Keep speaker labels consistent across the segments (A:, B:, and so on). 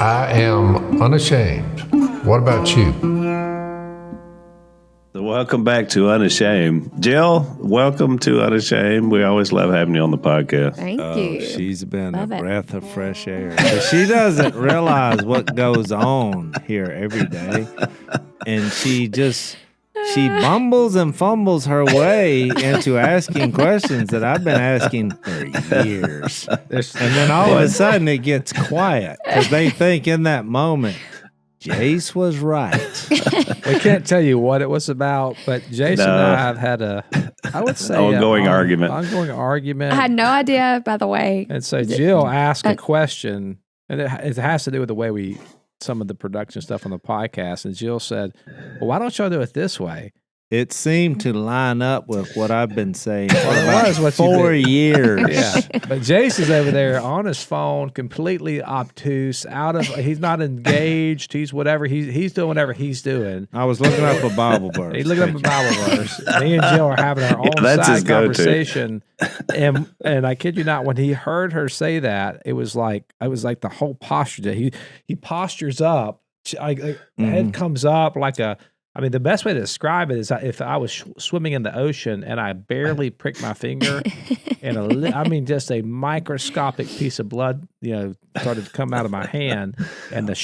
A: I am unashamed. What about you?
B: So welcome back to Unashamed. Jill, welcome to Unashamed. We always love having you on the podcast.
C: Thank you.
D: She's been
C: Love
D: a
C: it.
D: breath of fresh air. So she doesn't realize what goes on here every day. And she bumbles and fumbles her way into asking questions that I've been asking for years. And then all of a sudden it gets quiet because they think in that moment, Jase was right.
E: We can't tell you what it was about, but Jason and I have had I would say,
B: ongoing argument.
E: Ongoing argument.
C: I had no idea, by the way.
E: And so Jill asked a question, and it has to do with the way some of the production stuff on the podcast. And Jill said, well, why don't y'all do it this way?
D: It seemed to line up with what I've been saying for
E: Well, it
D: about
E: was what you
D: 4
E: did.
D: years.
E: Yeah. But Jase is over there on his phone, completely obtuse, he's not engaged. He's whatever. He's doing whatever he's doing.
D: I was looking up a Bible verse.
E: He's looking up a Bible verse. Me and Jill are having our own
B: that's his
E: side
B: go-to.
E: conversation. And I kid you not, when he heard her say that, it was like the whole posture. That he postures up, the head comes up like a. I mean, the best way to describe it is if I was swimming in the ocean and I barely pricked my finger, and just a microscopic piece of blood, started to come out of my hand, and the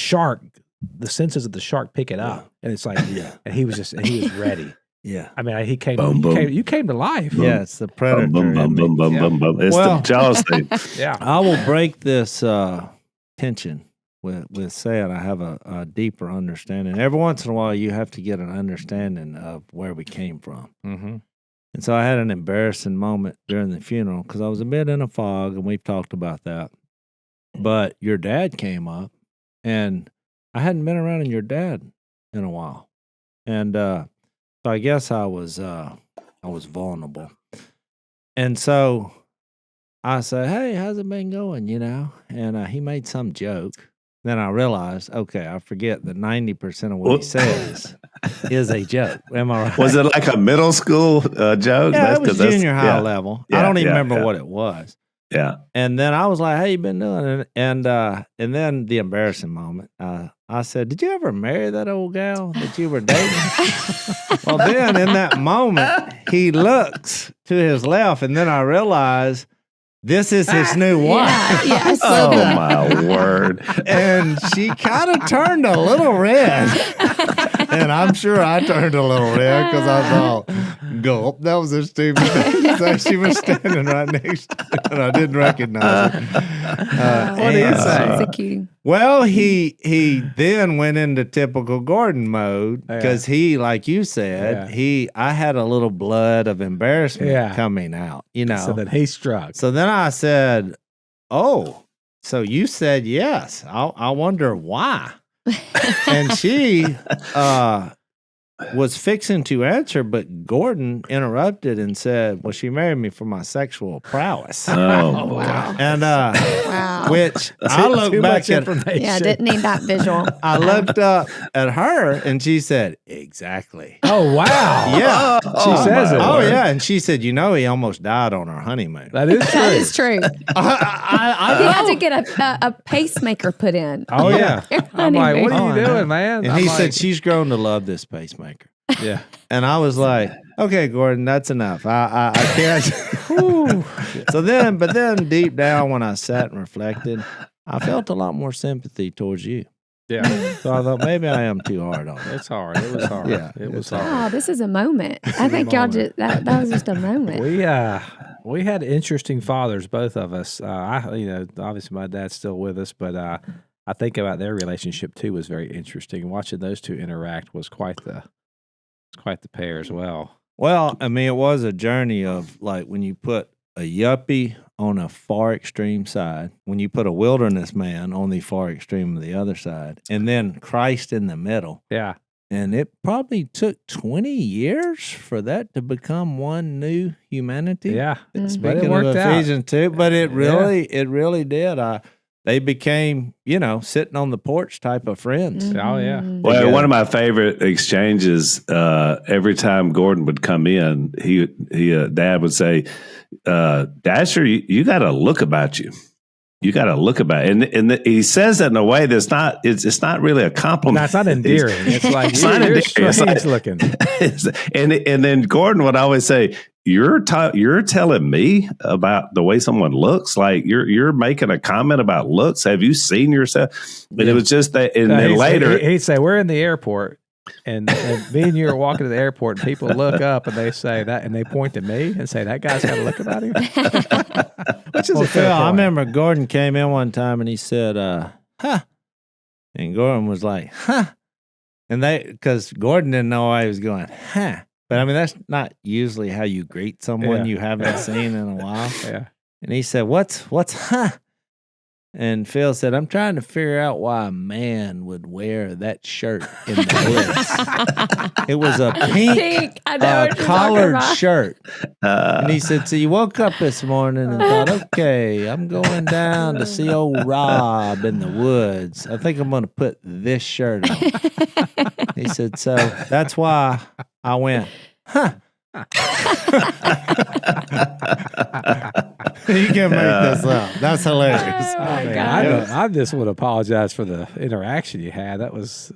E: senses of the shark pick it up, and it's like, and he was ready.
D: Yeah.
E: I mean, you came to life.
D: Yeah, it's the predator.
B: Boom, boom, boom, boom, boom, boom. It's the Jaws thing.
E: Yeah.
D: I will break this tension with saying I have a deeper understanding. Every once in a while, you have to get an understanding of where we came from.
E: Mm-hmm.
D: And so I had an embarrassing moment during the funeral because I was a bit in a fog, and we've talked about that. But your dad came up, and I hadn't been around your dad in a while. And so I guess I was vulnerable. And so I said, hey, how's it been going, And he made some joke. Then I realized, okay, I forget that 90% of what he says is a joke. Am I right?
B: Was it like a middle school joke?
D: Yeah, it was junior high level. I don't even remember what it was.
B: Yeah.
D: And then I was like, how you been doing? And then the embarrassing moment, I said, did you ever marry that old gal that you were dating? Well, then in that moment, he looks to his left, and then I realize this is his new wife.
C: Yeah,
B: Oh, my word.
D: And she kind of turned a little red. And I'm sure I turned a little red because I thought, gulp, that was a stupid thing. So she was standing right next to me, and I didn't recognize her.
E: What did he say?
C: Executing.
D: Well, he then went into typical Gordon mode because he, like you said, I had a little blood of embarrassment coming out,
E: So then he struck.
D: So then I said, oh, so you said yes. I wonder why. And she was fixing to answer, but Gordon interrupted and said, well, she married me for my sexual prowess.
B: Oh,
C: wow.
D: And
C: Wow.
D: which I look back at.
C: Yeah, didn't need that visual.
D: I looked up at her and she said, exactly.
E: Oh, wow.
D: Yeah.
E: She says it.
D: Oh, yeah. And she said, he almost died on our honeymoon.
E: That is true.
C: That is true.
D: I
C: He had to get a pacemaker put in.
E: Oh, yeah. I'm like, what are you doing, man?
D: And he said, she's grown to love this pacemaker.
E: Yeah.
D: And I was like, okay, Gordon, that's enough. I can't. So then, but then deep down when I sat and reflected, I felt a lot more sympathy towards you.
E: Yeah.
D: So I thought maybe I am too hard on it.
E: It's hard. It was hard.
D: Yeah,
E: It was
C: Oh,
E: hard.
C: this is a moment. I think y'all just that was just a moment.
E: We had interesting fathers, both of us. Obviously my dad's still with us, but I think about their relationship too was very interesting. Watching those two interact was quite the pair as well.
D: Well, I mean, it was a journey of like when you put a yuppie on a far extreme side, when you put a wilderness man on the far extreme of the other side, and then Christ in the middle.
E: Yeah.
D: And it probably took 20 years for that to become one new humanity.
E: Yeah. But
D: Speaking
E: it worked
D: of
E: out.
D: Ephesians 2, but it really did. They became, sitting on the porch type of friends.
E: Oh, yeah.
B: Well, one of my favorite exchanges, every time Gordon would come in, Dad would say, Dasher, you got a look about you. you got to look about it. And he says it in a way that's not, it's not really a compliment.
E: No, it's not endearing. It's like,
B: It's not
E: you're
B: endearing.
E: strange
B: It's like-
E: looking.
B: and then Gordon would always say, you're telling me about the way someone looks? Like you're making a comment about looks. Have you seen yourself? But it was just that. And then later
E: he'd say, we're in the airport. And me and you are walking to the airport, and people look up and they say that, and they point to me and say, that guy's got a look about him. Which is
D: Well,
E: a fair
D: Phil, I
E: point.
D: remember Gordon came in one time and he said, huh. And Gordon was like, huh. And because Gordon didn't know why he was going, huh. But I mean, that's not usually how you greet someone you haven't seen in a while.
E: Yeah.
D: And he said, what's huh? And Phil said, I'm trying to figure out why a man would wear that shirt in the woods. It was a pink
C: I know what you're talking
D: collared
C: about.
D: shirt. And he said, so you woke up this morning and thought, okay, I'm going down to see old Rob in the woods. I think I'm going to put this shirt on. He said, so that's why I went, huh. You can make this up. That's hilarious.
C: Oh, my
E: Man,
C: God.
E: I just would apologize for the interaction you had. That was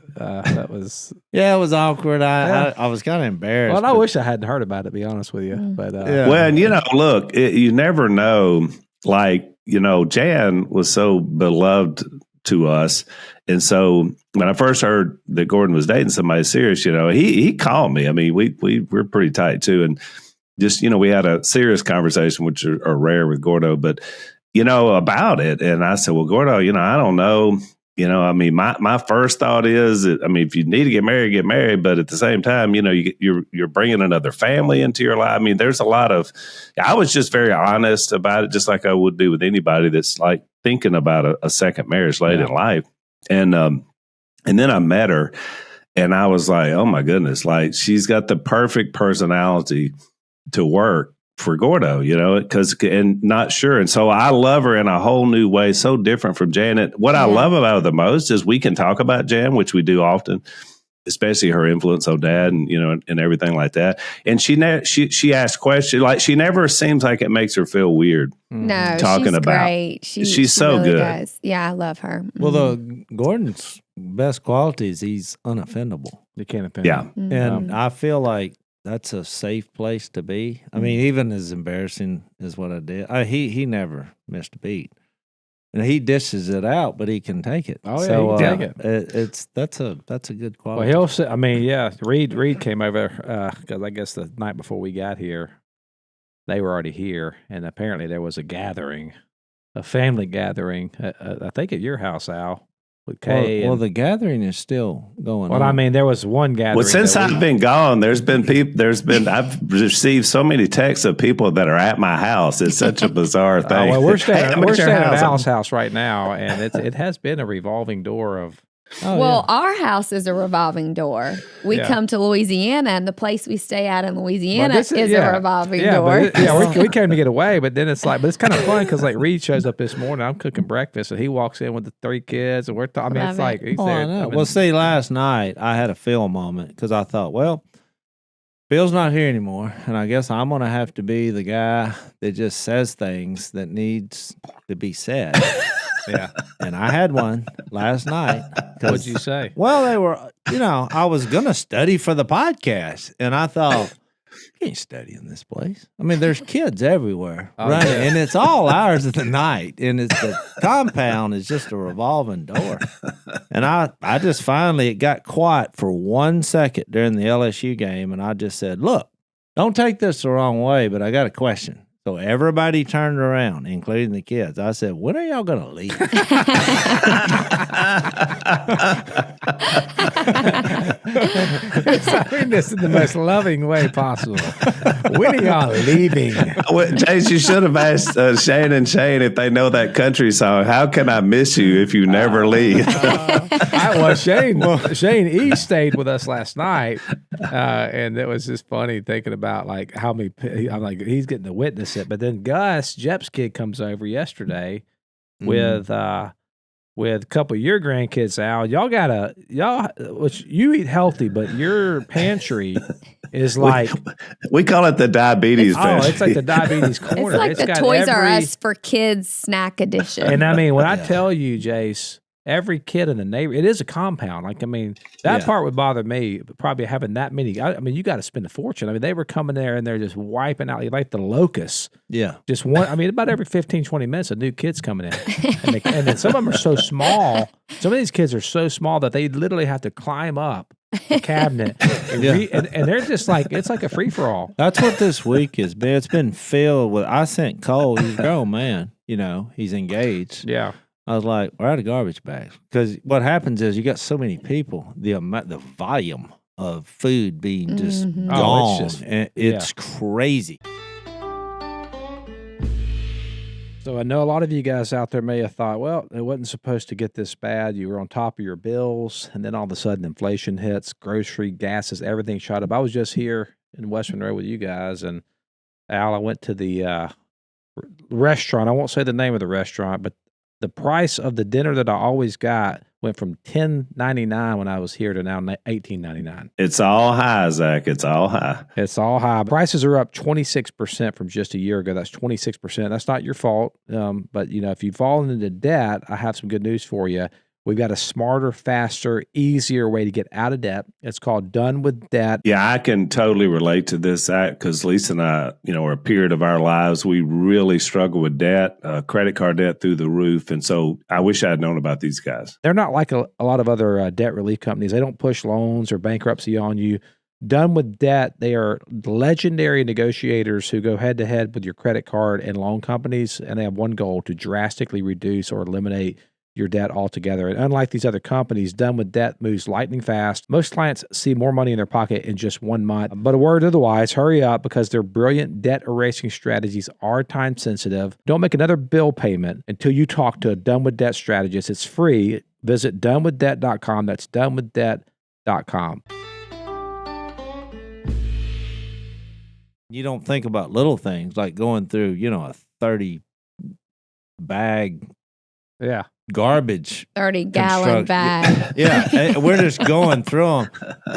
D: Yeah, it was awkward.
E: Yeah.
D: I was kind of embarrassed.
E: well, I
D: but-
E: wish I hadn't heard about it, to be honest with you. But
D: Yeah.
B: Well, and look, you never know. Like, Jan was so beloved to us. And so when I first heard that Gordon was dating somebody serious, he called me. I mean, we're pretty tight too. And just, we had a serious conversation, which are rare with Gordo, but, about it. And I said, well, Gordo, I don't know. I mean, my first thought is, if you need to get married, but at the same time, you're bringing another family into your life. I mean, there's a lot of, I was just very honest about it, just like I would be with anybody that's like thinking about a second marriage late in life. And then I met her and I was like, oh my goodness, like she's got the perfect personality to work for Gordo, and not sure. And so I love her in a whole new way, so different from Janet. What I love about her the most is we can talk about Jan, which we do often, especially her influence on Dad and, and everything like that. And she asks questions, like she never seems like it makes her feel weird.
C: No,
B: Talking
C: she's
B: about-
C: great.
B: she's so
C: really
B: good.
C: does. Yeah, I love her.
D: Well,
C: Mhm.
D: Gordon's best quality is he's unoffendable.
E: you can't offend
B: Yeah.
E: me.
D: And I feel like that's a safe place to be. I mean, even as embarrassing as what I did, he never missed a beat. And he dishes it out, but he can take it.
E: Oh, yeah,
D: so,
E: he can take it.
D: That's a good
E: Well,
D: quality.
E: he'll say, Reed came over because I guess the night before we got here, they were already here, and apparently there was a gathering, a family gathering. I think at your house, Al, with Kay.
D: well,
E: and-
D: the gathering is still going
E: well,
D: on.
E: I mean, there was one gathering.
B: Well, since
E: that we-
B: I've been gone, there's been I've received so many texts of people that are at my house. It's such a bizarre thing.
E: well, we're
B: Hey,
E: staying,
B: I'm
E: we're
B: at your
E: staying at
B: house.
E: Al's house right now, and it has been a revolving door of.
D: Oh,
C: Well, our house is a revolving door. We
E: Yeah.
C: come to Louisiana, and the place we stay at in Louisiana
E: Well, this
C: is
E: yeah.
C: a revolving
E: yeah,
C: door.
E: but we came to get away, but then it's kind of fun because like Reed shows up this morning. I'm cooking breakfast, and he walks in with the 3 kids, and we're. I mean, it's
C: Love
E: like
C: it.
E: he's
D: Oh,
E: there.
D: I know.
E: I mean,
D: Well, see, last night I had a Phil moment because I thought, well, Phil's not here anymore, and I guess I'm gonna have to be the guy that just says things that needs to be said.
E: yeah.
D: And I had one last night. 'cause-
E: What'd you say?
D: Well, they were, I was gonna study for the podcast, and I thought, you can't study in this place. I mean, there's kids everywhere,
E: Oh,
D: running,
E: yeah.
D: and it's all hours of the night, and it's the compound is just a revolving door. And I just finally, it got quiet for 1 second during the LSU game, and I just said, look, don't take this the wrong way, but I got a question. So everybody turned around, including the kids. I said, when are y'all going to leave?
E: I mean this in the most loving way possible. When are y'all leaving?
B: Well, Jase, you should have asked Shane and Shane if they know that country song. How can I miss you if you never leave?
E: Shane E stayed with us last night, and it was just funny thinking about like how many. I'm like he's getting to witness it, but then Gus Jep's kid comes over yesterday with a couple of your grandkids. Al, y'all which you eat healthy, but your pantry is like
B: we call it the diabetes pantry.
E: it's like the diabetes corner.
C: It's like the
E: got
C: Toys R Us for kids snack edition.
E: And I mean, when I tell you, Jase, every kid in the neighborhood, it is a compound. Like, I mean, that part would bother me, probably having that many. I mean, you got to spend a fortune. I mean, they were coming there and they're just wiping out like the locusts.
D: Yeah.
E: Just one, I mean, about every 15, 20 minutes, a new kid's coming in. And then some of them are so small. Some of these kids are so small that they literally have to climb up a cabinet. And they're just like, it's like a free for all.
D: That's what this week has been. It's been filled with, I sent Cole, he's a grown man, you know, he's engaged.
E: Yeah.
D: I was like, we're out of garbage bags. Because what happens is you got so many people, the volume of food being just gone. It's crazy.
E: So I know a lot of you guys out there may have thought, well, it wasn't supposed to get this bad. You were on top of your bills, and then all of a sudden inflation hits, grocery, gases, everything shot up. I was just here in West Monroe with you guys, and Al, I went to the restaurant. I won't say the name of the restaurant, but the price of the dinner that I always got went from $10.99 when I was here to now $18.99.
B: It's all high, Zach. It's all high.
E: It's all high. Prices are up 26% from just a year ago. That's 26%. That's not your fault. But, you know, if you've fallen into debt, I have some good news for you. We've got a smarter, faster, easier way to get out of debt. It's called Done with Debt.
B: Yeah, I can totally relate to this because Lisa and I, you know, are a period of our lives, we really struggle with debt, credit card debt through the roof. And so I wish I had known about these guys.
E: They're not like a lot of other debt relief companies. They don't push loans or bankruptcy on you. Done with Debt, they are legendary negotiators who go head to head with your credit card and loan companies, and they have one goal: to drastically reduce or eliminate your debt altogether. And unlike these other companies, Done with Debt moves lightning fast. Most clients see more money in their pocket in just 1 month. But a word to the wise, hurry up, because their brilliant debt erasing strategies are time sensitive. Don't make another bill payment until you talk to a Done with Debt strategist. It's free. Visit donewithdebt.com. That's donewithdebt.com.
D: You don't think about little things like going through, you know, a 30 bag garbage
C: 30-gallon bag.
D: Yeah, we're just going through them.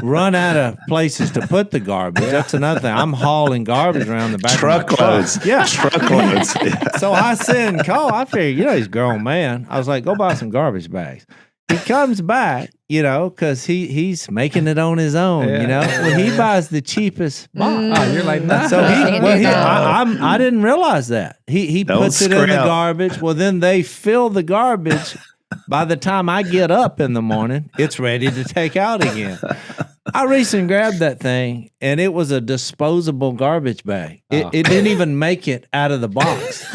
D: Run out of places to put the garbage. That's another thing. I'm hauling garbage around the back
B: Truckloads.
D: of my truck. Yeah.
B: Truckloads.
D: So I send Cole. I figured, you know, he's a grown man. I was like, go buy some garbage bags. He comes back, you know, because he's making it on his own, you know. When he buys the cheapest box.
E: Oh, you're like, nah.
D: So I didn't realize that. He puts it in the garbage. Well, then they fill the garbage. By the time I get up in the morning, it's ready to take out again. I reached and grabbed that thing, and it was a disposable garbage bag. It didn't even make it out of the box.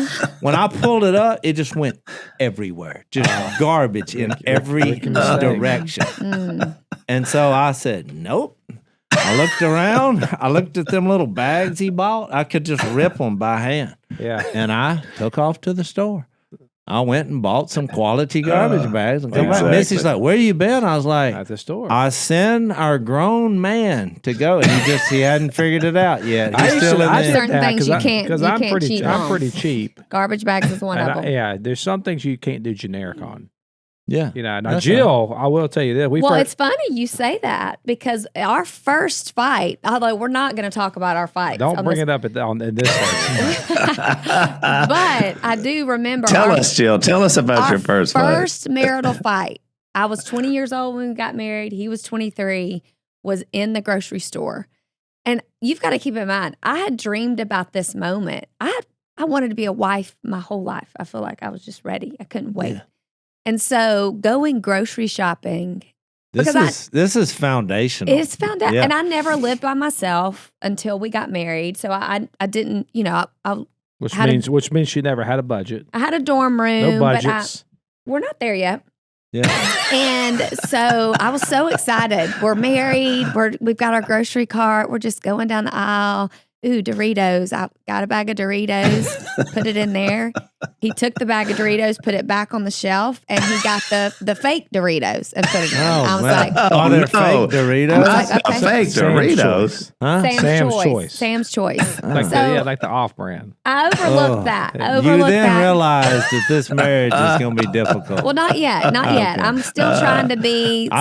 D: When I pulled it up, it just went everywhere. Just garbage in every direction. And so I said, nope. I looked around. I looked at them little bags he bought. I could just rip them by hand.
E: Yeah.
D: And I took off to the store. I went and bought some quality garbage bags and come back. Missy's like, where you been? I was like,
E: at the store.
D: I send our grown man to go, and he hadn't figured it out yet. He's still in there.
C: Certain things you can't cheat on.
E: I'm pretty cheap.
C: Garbage bags is one of them.
E: Yeah, there's some things you can't do generic on.
D: Yeah.
E: You know, now Jill, I will tell you this.
C: It's funny you say that, because our first fight, although we're not going to talk about our fights.
E: Don't bring it up in this one.
C: But I do remember.
B: Tell us, Jill. Tell us about your first fight.
C: First marital fight. I was 20 years old when we got married. He was 23, was in the grocery store. And you've got to keep in mind, I had dreamed about this moment. I wanted to be a wife my whole life. I feel like I was just ready. I couldn't wait. Yeah. And so going grocery shopping.
D: This is foundational.
C: It's foundational. Yeah. And I never lived by myself until we got married. So I didn't, you know,
E: which means she never had a budget.
C: I had a dorm room.
E: No budgets.
C: But we're not there yet.
D: Yeah.
C: And so I was so excited. We're married. We've got our grocery cart. We're just going down the aisle. Ooh, Doritos. I got a bag of Doritos, put it in there. He took the bag of Doritos, put it back on the shelf, and he got the fake Doritos and put it in. I was like,
D: oh, they're
B: no.
D: fake Doritos.
C: I was like, okay.
B: Fake Doritos.
D: Huh?
C: Sam's choice. Sam's choice.
E: Like
C: So-
E: like the off-brand.
C: I overlooked that. I
D: You
C: overlooked
D: then
C: that.
D: realized that this marriage is going to be difficult.
C: Well, not yet. Not yet. I'm still trying to be sweet.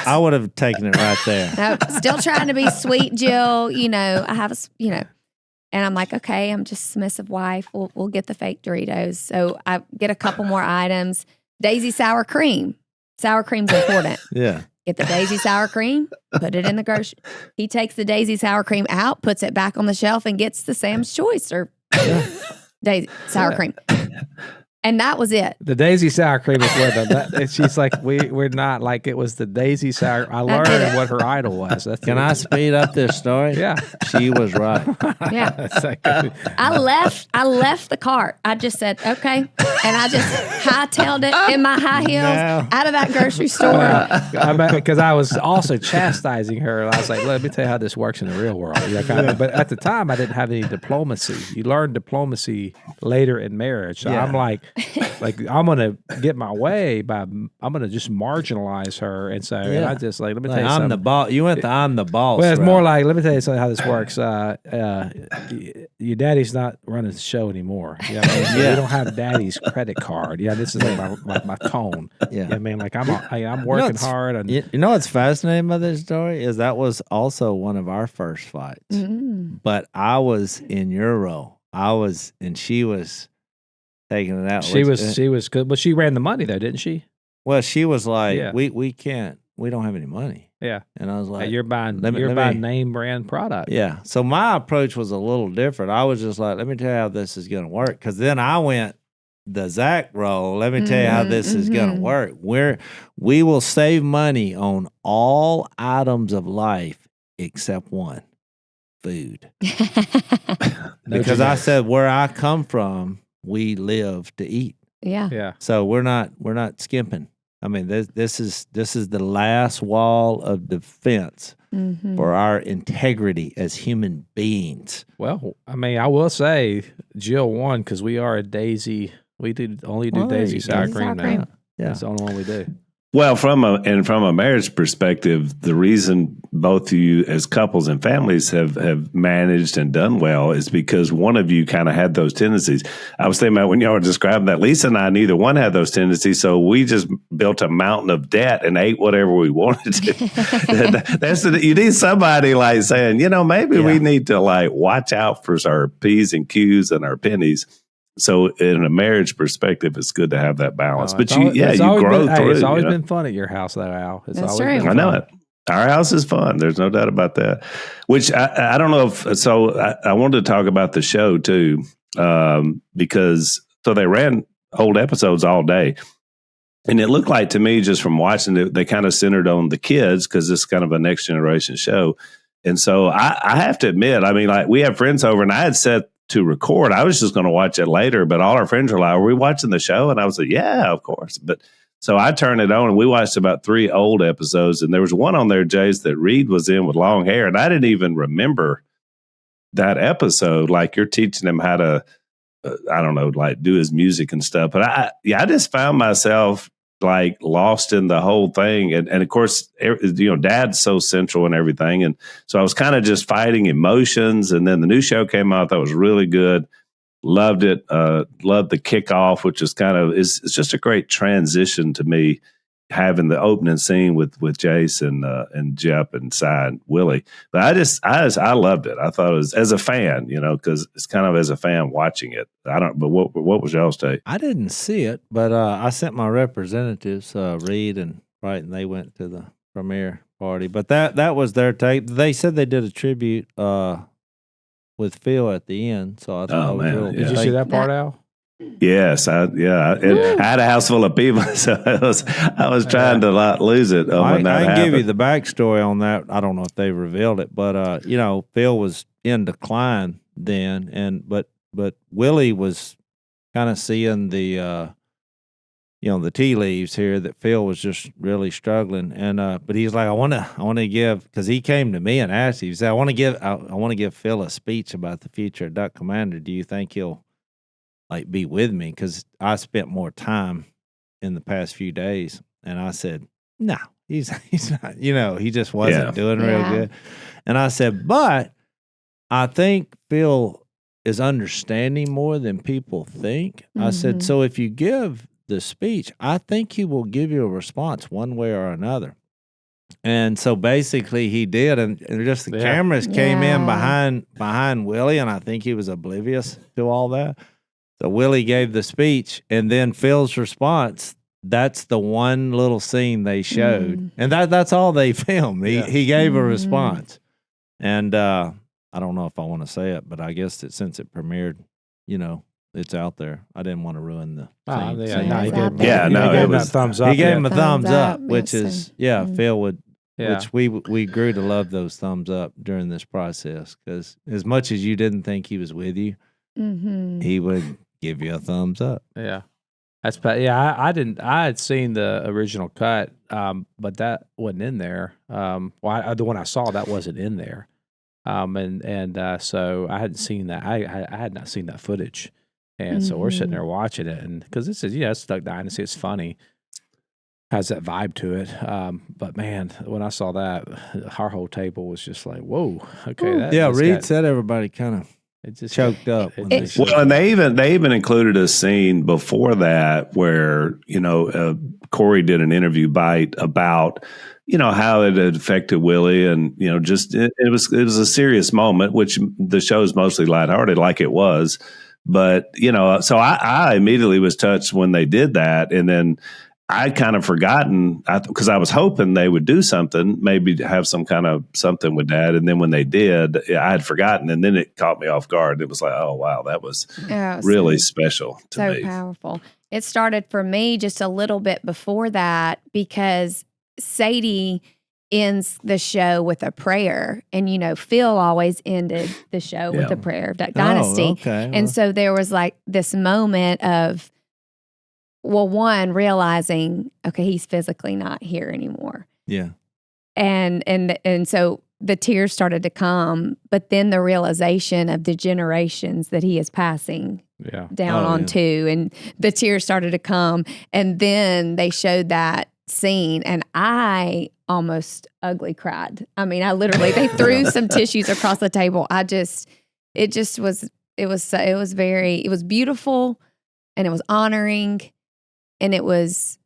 D: I would have taken it right there.
C: No, still trying to be sweet, Jill. I have and I'm like, okay, I'm just a submissive wife. We'll get the fake Doritos. So I get a couple more items. Daisy sour cream. Sour cream's important.
D: Yeah.
C: Get the Daisy sour cream, put it in the grocery. He takes the Daisy sour cream out, puts it back on the shelf, and gets the Sam's Choice or Daisy sour cream. And that was it.
E: The Daisy sour cream is with them. She's like, we're not like it was the Daisy sour. I learned what her idol was.
D: Can I speed up this story?
E: Yeah.
D: She was right.
C: Yeah.
E: It's like,
C: I left the cart. I just said, okay. And I just hightailed it in my high heels out of that grocery store.
E: Because I was also chastising her. I was like, let me tell you how this works in the real world. But at the time, I didn't have any diplomacy. You learn diplomacy later in marriage. So I'm like I'm gonna get my way I'm gonna just marginalize her, and so and I just let me tell you
D: I'm
E: something.
D: the boss. You went I'm the boss.
E: Well, it's
D: route.
E: more like, let me tell you something how this works. Your daddy's not running the show anymore. You know what I mean?
D: Yeah.
E: We don't have daddy's credit card. Yeah, this is like my tone.
D: Yeah.
E: You know what I mean, like I'm working hard. And
D: You know what's fascinating about this story is that was also one of our first fights.
C: Mm.
D: But I was in your role. And she was taking it out.
E: she was good, but she ran the money though, didn't she?
D: Well, she was like,
E: Yeah.
D: we don't have any money.
E: Yeah,
D: And I was like,
E: you're buying
D: let me-
E: name brand product.
D: yeah. So my approach was a little different. I was just like, let me tell you how this is going to work. Because then I went the Zach role. Let me tell you how this is going to work. We will save money on all items of life except one, food. Because I said where I come from, we live to eat.
C: Yeah.
E: Yeah.
D: So we're not skimping. I mean, this is the last wall of defense
C: Mm-hmm.
D: for our integrity as human beings.
E: Well, I mean, I will say Jill won because we are a Daisy. We only do
D: Well, there
E: Daisy
D: you
E: sour
C: go.
E: cream
C: Daisy sour
E: now.
C: cream.
D: Yeah.
E: That's the only one we do.
B: Well, from a marriage perspective, the reason both of you as couples and families have managed and done well is because one of you kind of had those tendencies. I was thinking about when y'all were describing that, Lisa and I, neither one had those tendencies. So we just built a mountain of debt and ate whatever we wanted to. You need somebody like saying, maybe we need to like watch out for our P's and Q's and our pennies. So in a marriage perspective, it's good to have that balance. But you grow through.
E: It's always been fun at your house, though, Al. It's
C: That's
E: always
C: true.
E: been
B: I know
E: fun.
B: it. Our house is fun. There's no doubt about that. Which I don't know if so. I wanted to talk about the show too, because they ran old episodes all day, and it looked like to me just from watching it, they kind of centered on the kids because it's kind of a next generation show. And so I have to admit, I mean, like we have friends over, and I had set to record. I was just going to watch it later, but all our friends were like, "Are we watching the show?" And I was like, "Yeah, of course." But so I turned it on, and we watched about 3 old episodes, and there was one on there, Jase, that Reed was in with long hair, and I didn't even remember that episode. Like you're teaching him how to, I don't know, like do his music and stuff. But I just found myself like lost in the whole thing. And of course, Dad's so central and everything. And so I was kind of just fighting emotions. And then the new show came out that was really good. Loved it. Loved the kickoff, which is it's just a great transition to me, having the opening scene with Jase and Jeff and Si and Willie. But I loved it. I thought it was, as a fan, because it's kind of as a fan watching it. But what was y'all's take?
D: I didn't see it, but I sent my representatives, Reed and Brighton. They went to the premiere party, but that was their take. They said they did a tribute with Phil at the end, so I thought it was
B: man,
D: real.
B: yeah.
E: Did you see that part, Al?
B: Yes, I had a house full of people, so I was trying to not lose it. When that
D: I can give you
B: happened.
D: the backstory on that. I don't know if they revealed it, but Phil was in decline then, but Willie was kind of seeing the the tea leaves here that Phil was just really struggling, and but he's like, I want to give, because he came to me and asked, he said, I want to give Phil a speech about the future of Duck Commander. Do you think he'll like be with me because I spent more time in the past few days. And I said, no, he's not, he just wasn't doing real good. And I said, but I think Phil is understanding more than people think. I said, so if you give the speech, I think he will give you a response one way or another. And so basically he did, and just the cameras came in behind Willie, and I think he was oblivious to all that. So Willie gave the speech, and then Phil's response, that's the one little scene they showed. And that's all they filmed. He gave a response. And I don't know if I want to say it, but I guess that since it premiered, it's out there. I didn't want to ruin the scene.
C: He
E: gave him that thumbs up.
D: He gave him a thumbs up, which
C: yes,
D: is, Phil would, which we grew to love those thumbs up during this process, because as much as you didn't think he was with you, he would give you a thumbs up.
E: Yeah. That's I didn't. I had seen the original cut, but that wasn't in there. The one I saw, that wasn't in there, so I hadn't seen that. I had not seen that footage, and so we're sitting there watching it, and because this is it's Duck Dynasty, it's funny, has that vibe to it. But man, when I saw that, our whole table was just like, whoa, okay.
D: Reed said everybody kind of. It just choked up.
B: And they even included a scene before that where Corey did an interview bite about how it had affected Willie, and just it was a serious moment, which the show's mostly lighthearted, like it was, but so I immediately was touched when they did that, and then I'd kind of forgotten because I was hoping they would do something, maybe have some kind of something with Dad. And then when they did, I had forgotten. And then it caught me off guard. It was like, oh, wow, that was really special to me.
C: So powerful. It started for me just a little bit before that because Sadie ends the show with a prayer. And, Phil always ended the show with a prayer of Duck Dynasty.
D: Okay.
C: And so there was like this moment of, one, realizing, okay, he's physically not here anymore.
D: Yeah.
C: And so the tears started to come, but then the realization of the generations that he is passing down onto, and the tears started to come. And then they showed that scene, and I almost ugly cried. I mean, they threw some tissues across the table. It was beautiful, and it was honoring. And it was,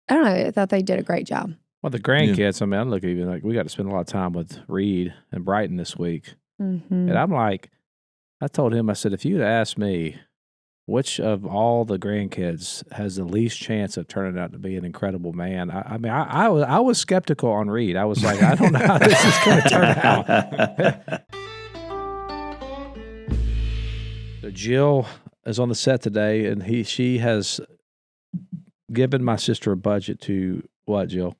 C: I don't know, I thought they did a great job.
E: Well, the grandkids, I look even like we got to spend a lot of time with Reed and Brighton this week. And I'm like, I told him, I said, if you'd asked me which of all the grandkids has the least chance of turning out to be an incredible man, I was skeptical on Reed. I was like, I don't know how this is going to turn out. So Jill is on the set today, and she has given my sister a budget to what, Jill?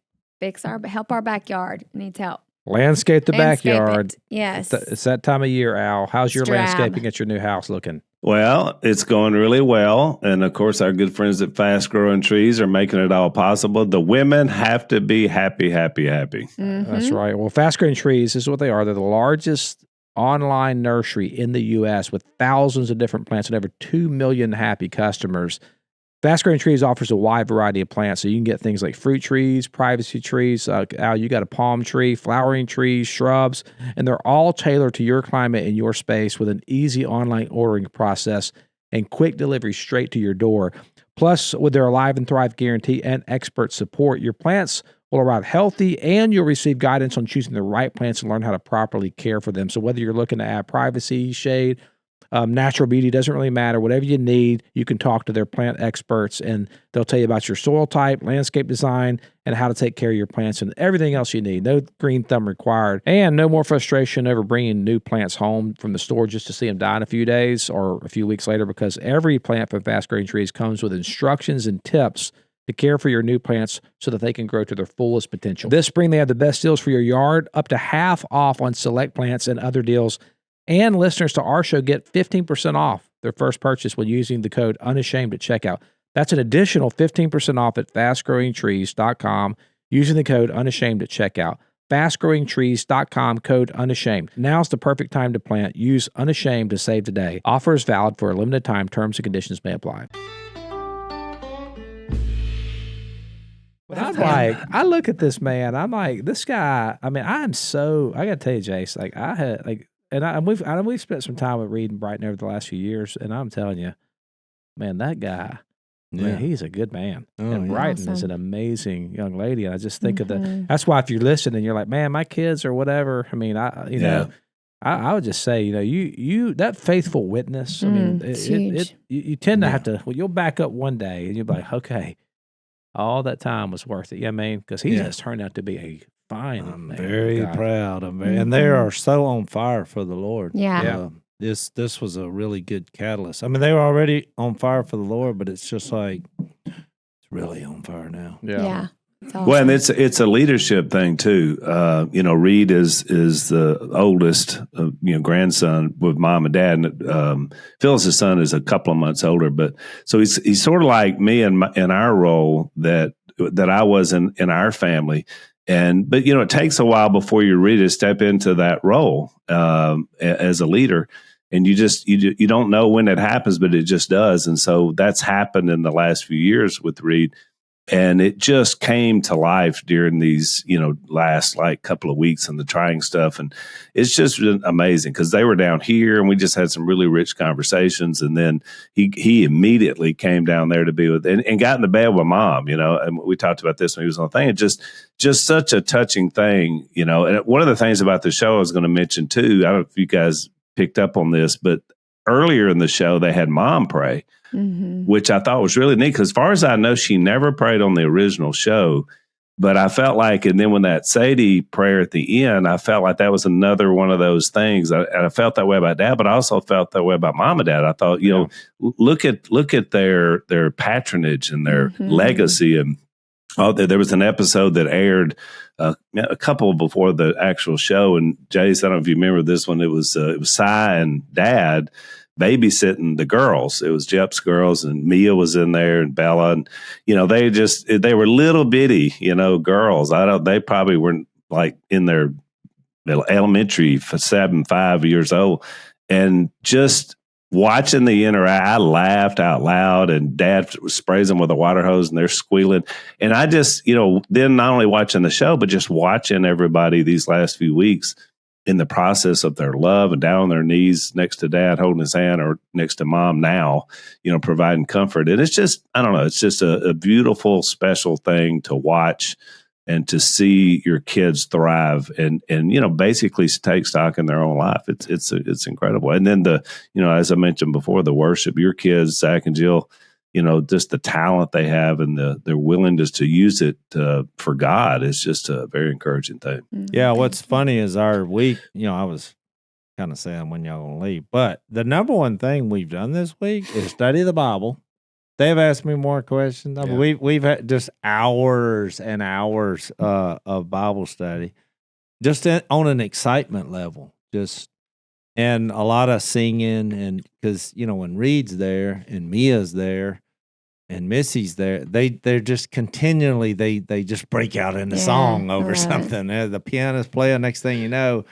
C: Help our backyard. It needs help.
E: Landscape the backyard.
C: Yes.
E: It's that time of year, Al. How's your landscaping at your new house looking?
B: Well, it's going really well. And of course, our good friends at Fast Growing Trees are making it all possible. The women have to be happy, happy, happy.
E: That's right. Well, Fast Growing Trees, this is what they are. They're the largest online nursery in the U.S. with thousands of different plants and over 2 million happy customers. Fast Growing Trees offers a wide variety of plants, so you can get things like fruit trees, privacy trees. Al, you got a palm tree, flowering trees, shrubs, and they're all tailored to your climate and your space with an easy online ordering process and quick delivery straight to your door. Plus, with their Alive and Thrive guarantee and expert support, your plants will arrive healthy, and you'll receive guidance on choosing the right plants and learn how to properly care for them. So whether you're looking to add privacy, shade, natural beauty, doesn't really matter. Whatever you need, you can talk to their plant experts, and they'll tell you about your soil type, landscape design, and how to take care of your plants and everything else you need. No green thumb required, and no more frustration over bringing new plants home from the store just to see them die in a few days or a few weeks later, because every plant from Fast Growing Trees comes with instructions and tips to care for your new plants so that they can grow to their fullest potential. This spring, they have the best deals for your yard, up to half off on select plants and other deals. And listeners to our show get 15% off their first purchase when using the code Unashamed at checkout. That's an additional 15% off at fastgrowingtrees.com using the code Unashamed at checkout. fastgrowingtrees.com, code Unashamed. Now's the perfect time to plant. Use Unashamed to save today. Offer is valid for a limited time. Terms and conditions may apply. But I'm like, I look at this man, I'm like, this guy, I mean, I gotta tell you, Jase, like I had like, and we've spent some time with Reed and Brighton over the last few years, and I'm telling you, man, that guy, man, he's a good man. And Brighton is an amazing young lady. And I just think of that's why if you're listening, you're like, man, my kids or whatever. I mean, I would just say, you that faithful witness. I mean, you tend to have to. Well, you'll back up one day and you'll be like, okay, all that time was worth it. Yeah, I mean, because he just turned out to be a fine.
D: I'm very proud of him, and they are so on fire for the Lord.
C: Yeah.
D: This was a really good catalyst. I mean, they were already on fire for the Lord, but it's just like it's really on fire now.
C: Yeah. Awesome.
B: Well, and it's a leadership thing too. Reed is the oldest, grandson with mom and dad. And Phyllis's son is a couple of months older, but so he's sort of like me in our role that I was in our family. But it takes a while before you're ready to step into that role as a leader, and you don't know when it happens, but it just does. And so that's happened in the last few years with Reed. And it just came to life during these, last couple of weeks and the trying stuff. And it's just been amazing because they were down here and we just had some really rich conversations. And then he immediately came down there to be with and got in the bed with mom, and we talked about this when he was on the thing. Just such a touching thing, And one of the things about the show I was going to mention too, I don't know if you guys picked up on this, but earlier in the show, they had mom pray. Which I thought was really neat because as far as I know, she never prayed on the original show. But I felt like, and then when that Sadie prayer at the end, I felt like that was another one of those things. I felt that way about dad, but I also felt that way about mom and dad. I thought, look at their patronage and their legacy. And there was an episode that aired a couple before the actual show. And Jase, I don't know if you remember this one. It was Cy and Dad babysitting the girls. It was Jep's girls, and Mia was in there, and Bella, and they were little bitty, girls. They probably weren't like in their elementary for 5 years old, and just watching the interact, I laughed out loud, and Dad sprays them with a water hose, and they're squealing. And I just, then not only watching the show, but just watching everybody these last few weeks in the process of their love and down on their knees next to dad, holding his hand, or next to mom now, providing comfort. And it's just, I don't know, it's just a beautiful, special thing to watch and to see your kids thrive and basically take stock in their own life. It's incredible. And then as I mentioned before, the worship, your kids, Zach and Jill, just the talent they have and their willingness to use it for God is just a very encouraging thing.
D: Yeah, what's funny is our week, I was kind of saying when y'all going to leave, but the number one thing we've done this week is study the Bible. They've asked me more questions. I mean, we've had just hours and hours of Bible study, just on an excitement level, and a lot of singing, and because when Reed's there and Mia's there and Missy's there, they're just continually they just break out into song over something. The piano's playing. Next thing you know,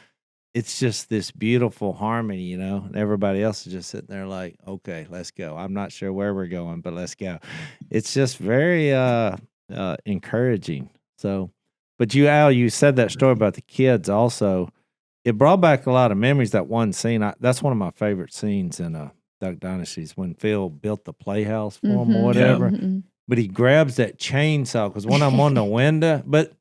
D: it's just this beautiful harmony, and everybody else is just sitting there like, okay, let's go. I'm not sure where we're going, but let's go. It's just very encouraging. So, but you said that story about the kids also. It brought back a lot of memories, that one scene. That's one of my favorite scenes in Duck Dynasty, when Phil built the playhouse for him or whatever. But he grabs that chainsaw because when I'm on the window, but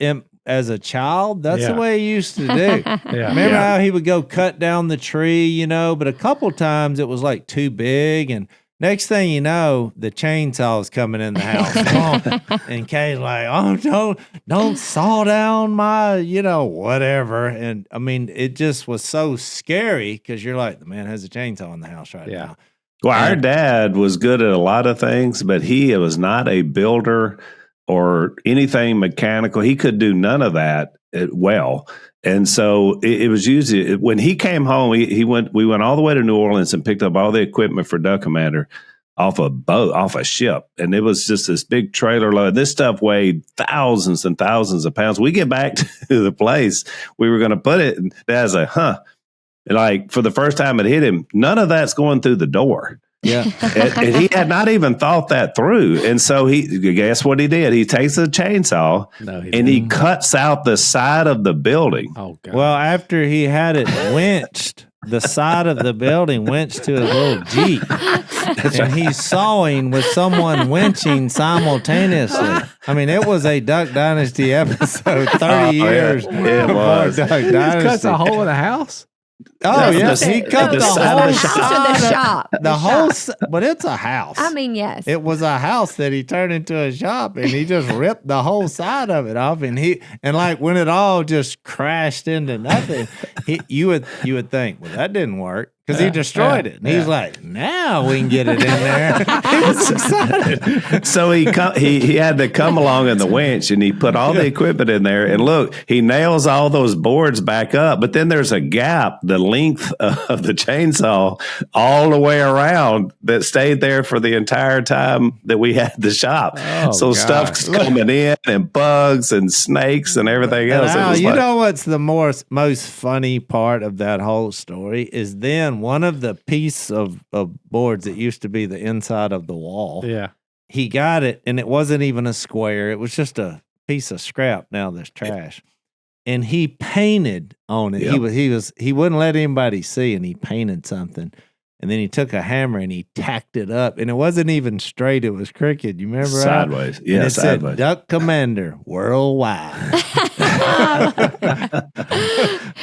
D: as a child, that's the way he used to do. Remember how he would go cut down the tree, but a couple times it was like too big, and next thing you know, the chainsaw is coming in the house. And Kay's like, oh, don't saw down my, whatever. And I mean, it just was so scary because you're like, the man has a chainsaw in the house right now.
B: Well, our dad was good at a lot of things, but he was not a builder or anything mechanical. He could do none of that well. And so it was usually when he came home, we went all the way to New Orleans and picked up all the equipment for Duck Commander. off a boat, off a ship. And it was just this big trailer load. This stuff weighed thousands and thousands of pounds. We get back to the place we were going to put it, and Dad's like, like for the first time it hit him, none of that's going through the door.
D: Yeah.
B: And he had not even thought that through. And so guess what he did? He takes a chainsaw and he cuts out the side of the building.
E: Oh, God.
D: Well, after he had it winched, the side of the building winched to a little Jeep. And he's sawing with someone winching simultaneously. I mean, it was a Duck Dynasty episode 30 years
B: It was.
D: Duck
E: He just
D: Dynasty.
E: cuts a hole in the house?
D: Oh,
B: That's
D: yes.
B: the-
D: He cut
B: the
D: the
B: side
D: whole
B: of the shop.
C: To the
D: side.
C: shop.
D: The whole, but it's a house.
C: I mean, yes.
D: It was a house that he turned into a shop, and he just ripped the whole side of it off. And like when it all just crashed into nothing, you would think, well, that didn't work because he destroyed it. And he's like, now we can get it in there. He was excited.
B: So he had to come along in the winch, and he put all the equipment in there. And look, he nails all those boards back up, but then there's a gap, the length of the chainsaw all the way around that stayed there for the entire time that we had the shop.
E: Oh,
B: So
E: God.
B: stuff's coming in, and bugs and snakes and everything else.
D: Now,
B: It was
D: you
B: like,
D: know what's the most funny part of that whole story is then one of the piece of boards that used to be the inside of the wall.
E: Yeah.
D: He got it, and it wasn't even a square. It was just a piece of scrap. Now there's trash, and he painted on it.
B: Yep.
D: He wouldn't let anybody see, and he painted something. And then he took a hammer and he tacked it up, and it wasn't even straight; it was crooked. You remember? Al?
B: sideways.
D: And
B: Yeah,
D: it
B: sideways.
D: said Duck Commander Worldwide.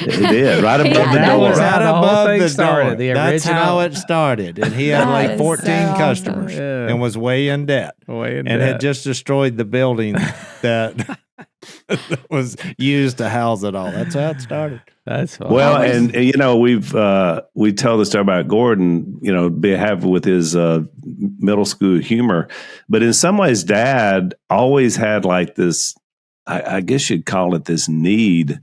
B: It did, right above the
C: That
E: That
B: door.
E: was how the whole
D: above
E: thing
D: the
E: started.
D: door.
E: The
D: That's
E: original.
D: how it started. And he had
C: That
D: like
C: is
D: 14
C: so awesome.
D: customers
E: Yeah.
D: and was way in debt and had just destroyed the building that was used to house it all. That's how it started.
E: That's funny.
B: Well, and you know, we tell the story about Gordon, you know, have with his middle school humor, but in some ways, Dad always had like this. I guess you'd call it this need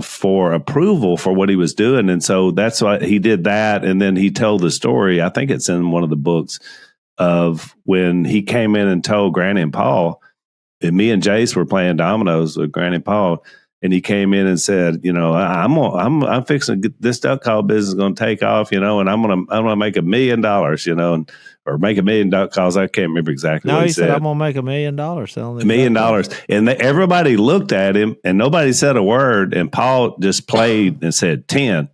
B: for approval for what he was doing, and so that's why he did that. And then he told the story. I think it's in one of the books of when he came in and told Granny and Paul. And me and Jase were playing dominoes with Granny and Paul. And he came in and said, you know, I'm fixing to get this duck call business is going to take off, you know, and I'm gonna make $1 million, you know, or make $1 million duck calls. I can't remember exactly
D: No,
B: what
D: he
B: he
D: said,
B: said.
D: I'm going to make $1 million selling
B: $1 million, and everybody looked at him, and nobody said a word. And Paul just played and said 10,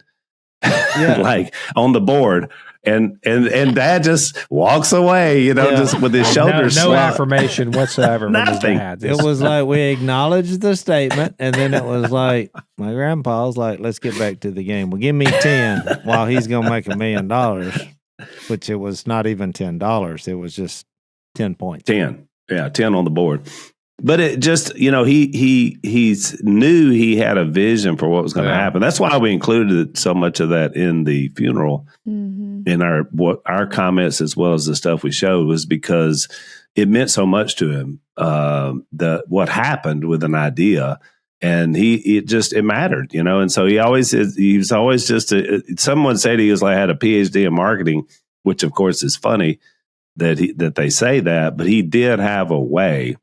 B: like on the board. And Dad just walks away, you know, just with his shoulders
E: no
B: slumped.
E: affirmation whatsoever. from his
B: Nothing.
E: dad.
D: It was like we acknowledged the statement, and then it was like my grandpa was like, "Let's get back to the game. Well, give me 10 while he's gonna make $1 million," which it was not even $10. It was just 10 points.
B: 10. Yeah, 10 on the board. But it just, you know, he knew he had a vision for what was going to happen. That's why we included so much of that in the funeral, in our comments as well as the stuff we showed, was because it meant so much to him. What happened with an idea, and it mattered, you know. And so he was always just someone said he was like had a PhD in marketing, which of course is funny that they say that, but he did have a way.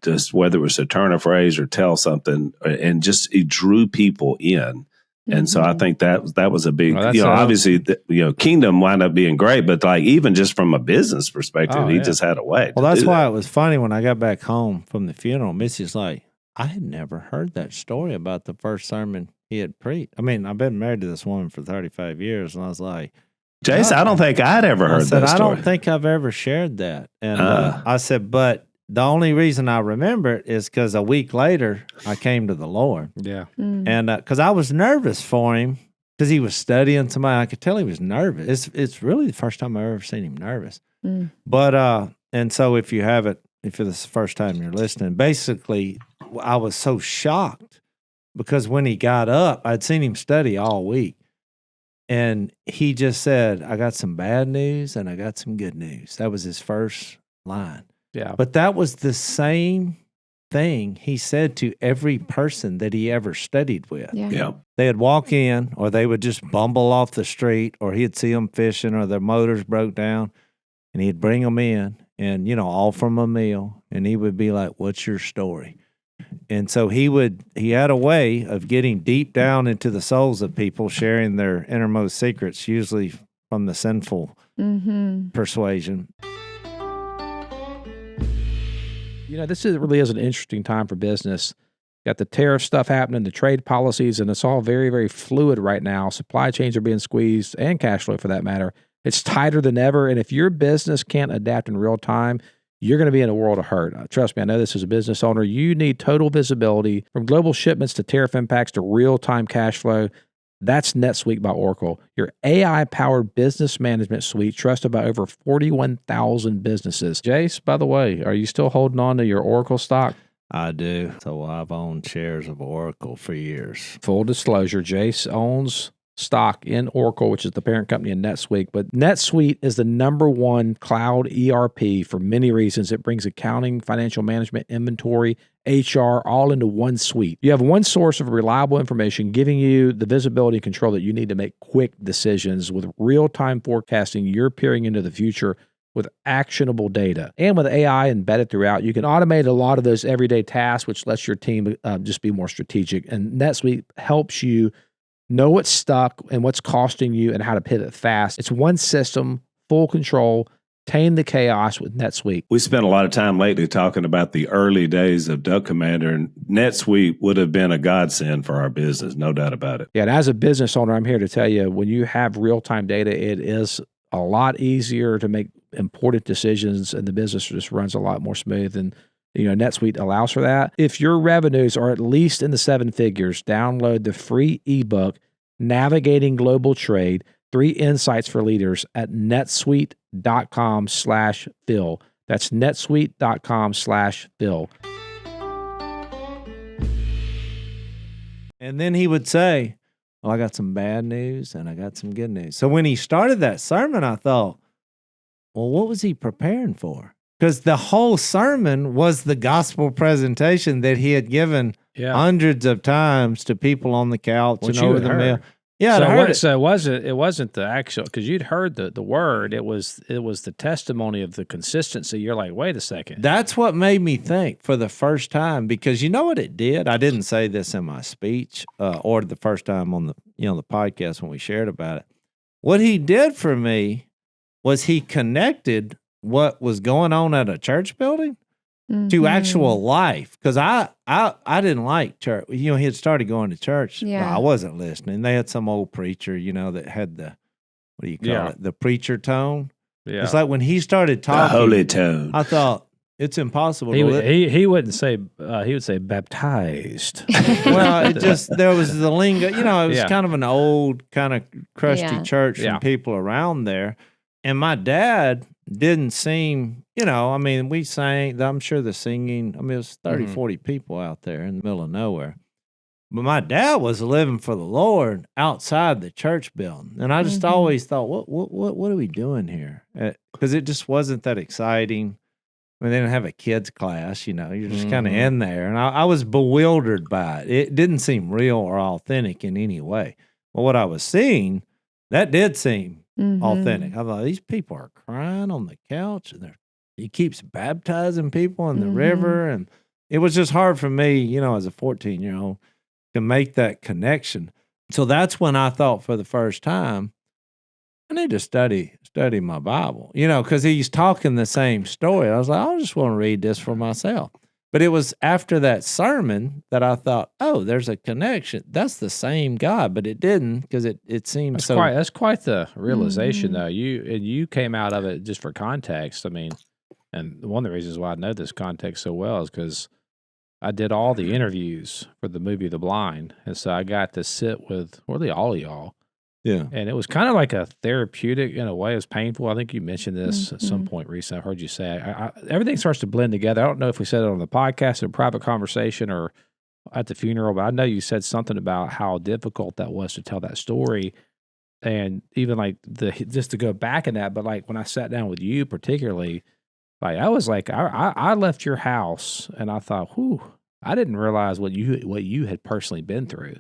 B: Just whether it was to turn a phrase or tell something, and just he drew people in. And so I think that was a big, obviously, Kingdom wound up being great, but like even just from a business perspective, he just had a way.
D: Well, that's why it was funny when I got back home from the funeral. Missy's like, I had never heard that story about the first sermon he had preached. I mean, I've been married to this woman for 35 years, and I was like,
B: Jase, I don't think I'd ever heard that story.
D: I don't think I've ever shared that. And I said, but the only reason I remember it is because a week later I came to the Lord.
E: Yeah.
D: And because I was nervous for him because he was studying somebody. I could tell he was nervous. It's really the first time I've ever seen him nervous. But, and so if this is the first time you're listening, basically I was so shocked because when he got up, I'd seen him study all week. And he just said, I got some bad news and I got some good news. That was his first line.
E: Yeah.
D: But that was the same thing he said to every person that he ever studied with.
B: Yeah.
D: They'd walk in, or they would just bumble off the street, or he'd see them fishing, or their motors broke down. and he'd bring them in and, offer them a meal. And he would be like, what's your story? And so he had a way of getting deep down into the souls of people, sharing their innermost secrets, usually from the sinful persuasion.
E: This really is an interesting time for business. Got the tariff stuff happening, the trade policies, and it's all very, very fluid right now. Supply chains are being squeezed, and cash flow for that matter. It's tighter than ever. And if your business can't adapt in real time, you're going to be in a world of hurt. Trust me, I know this as a business owner. You need total visibility from global shipments to tariff impacts to real-time cash flow. That's Netswuite by Oracle, your AI-powered business management suite trusted by over 41,000 businesses. Jase, by the way, are you still holding on to your Oracle stock?
D: I do. So I've owned shares of Oracle for years.
E: Full disclosure, Jase owns stock in Oracle, which is the parent company in NetSuite. But NetSuite is the #1 cloud ERP for many reasons. It brings accounting, financial management, inventory, HR, all into one suite. You have one source of reliable information giving you the visibility and control that you need to make quick decisions with real-time forecasting. You're peering into the future with actionable data. And with AI embedded throughout, you can automate a lot of those everyday tasks, which lets your team just be more strategic. And NetSuite helps you know what's stuck and what's costing you and how to pivot fast. It's one system, full control, tame the chaos with NetSuite.
B: We spent a lot of time lately talking about the early days of Duck Commander, and NetSuite would have been a godsend for our business, no doubt about it.
E: Yeah, and as a business owner, I'm here to tell you, when you have real-time data, it is a lot easier to make important decisions, and the business just runs a lot more smooth. And NetSuite allows for that. If your revenues are at least in the 7 figures, download the free ebook, Navigating Global Trade, 3 Insights for Leaders at netsuite.com/Phil. That's netsuite.com/Phil.
D: And then he would say, well, I got some bad news and I got some good news. So when he started that sermon, I thought, well, what was he preparing for? Because the whole sermon was the gospel presentation that he had given hundreds of times to people on the couch and over the meal. Yeah,
E: so it wasn't the actual, because you'd heard the word. It was the testimony of the consistency. You're like, wait a second.
D: That's what made me think for the first time, because you know what it did? I didn't say this in my speech or the first time on the podcast when we shared about it. What he did for me was he connected what was going on at a church building to actual life. Because I didn't like church. He had started going to church.
C: Yeah.
D: Well, I wasn't listening. They had some old preacher, that had the, what do you call it? The preacher tone.
E: Yeah.
D: It's like when he started talking.
B: The holy tone.
D: I thought, it's impossible
E: He
D: to
E: he wouldn't say, he would say baptized.
D: Well, there was the lingo, it was kind of an old, kind of crusty church from people around there. And my dad didn't seem, we sang, I'm sure the singing, it was 30, 40 people out there in the middle of nowhere. But my dad was living for the Lord outside the church building. And I just always thought, what are we doing here? Because it just wasn't that exciting. They didn't have a kids class, you're just kind of in there. And I was bewildered by it. It didn't seem real or authentic in any way. But what I was seeing, that did seem authentic. I thought, these people are crying on the couch, and he keeps baptizing people in the river. And it was just hard for me, as a 14-year-old, to make that connection. So that's when I thought for the first time, I need to study my Bible, because he's talking the same story. I was like, I just want to read this for myself. But it was after that sermon that I thought, oh, there's a connection. That's the same God, but it didn't, because it seems
E: that's quite the realization, though. You came out of it, just for context. And one of the reasons why I know this context so well is because I did all the interviews for the movie The Blind, and so I got to sit with really all of y'all.
D: Yeah.
E: And it was kind of like a therapeutic in a way. It was painful. I think you mentioned this at some point recently. I heard you say everything starts to blend together. I don't know if we said it on the podcast, in a private conversation, or at the funeral, but I know you said something about how difficult that was to tell that story. And even like just to go back in that, but like when I sat down with you particularly, like I was like, I left your house and I thought, I didn't realize what you had personally been through.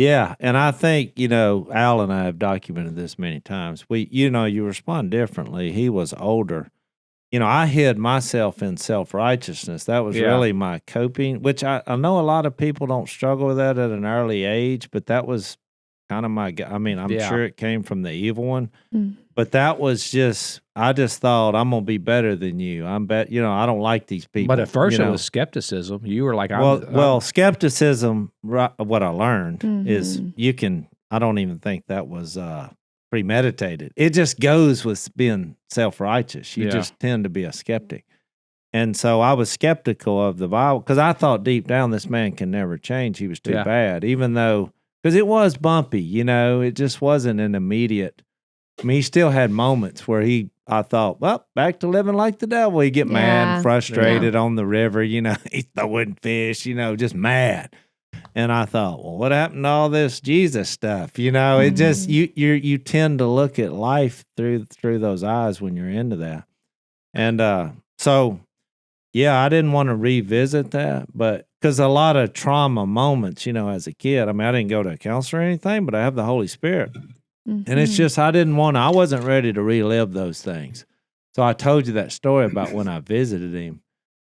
D: Yeah, and I think, Al and I have documented this many times. You respond differently. He was older. I hid myself in self-righteousness. That was really my coping, which I know a lot of people don't struggle with that at an early age, but that was kind of I'm sure it came from the evil one, but that was I just thought, I'm going to be better than you. I don't like these people.
E: But at first it was skepticism. You were like,
D: skepticism, what I learned is I don't even think that was premeditated. It just goes with being self-righteous. You just tend to be a skeptic. And so I was skeptical of the Bible because I thought deep down this man can never change. He was too bad, even though, because it was bumpy, it just wasn't an immediate. He still had moments where I thought, well, back to living like the devil. He'd get mad and frustrated on the river, he's throwing fish, just mad. And I thought, well, what happened to all this Jesus stuff? It just you tend to look at life through those eyes when you're into that. And so I didn't want to revisit that, but because a lot of trauma moments, as a kid, I didn't go to a counselor or anything, but I have the Holy Spirit. And it's just I wasn't ready to relive those things. So I told you that story about when I visited him.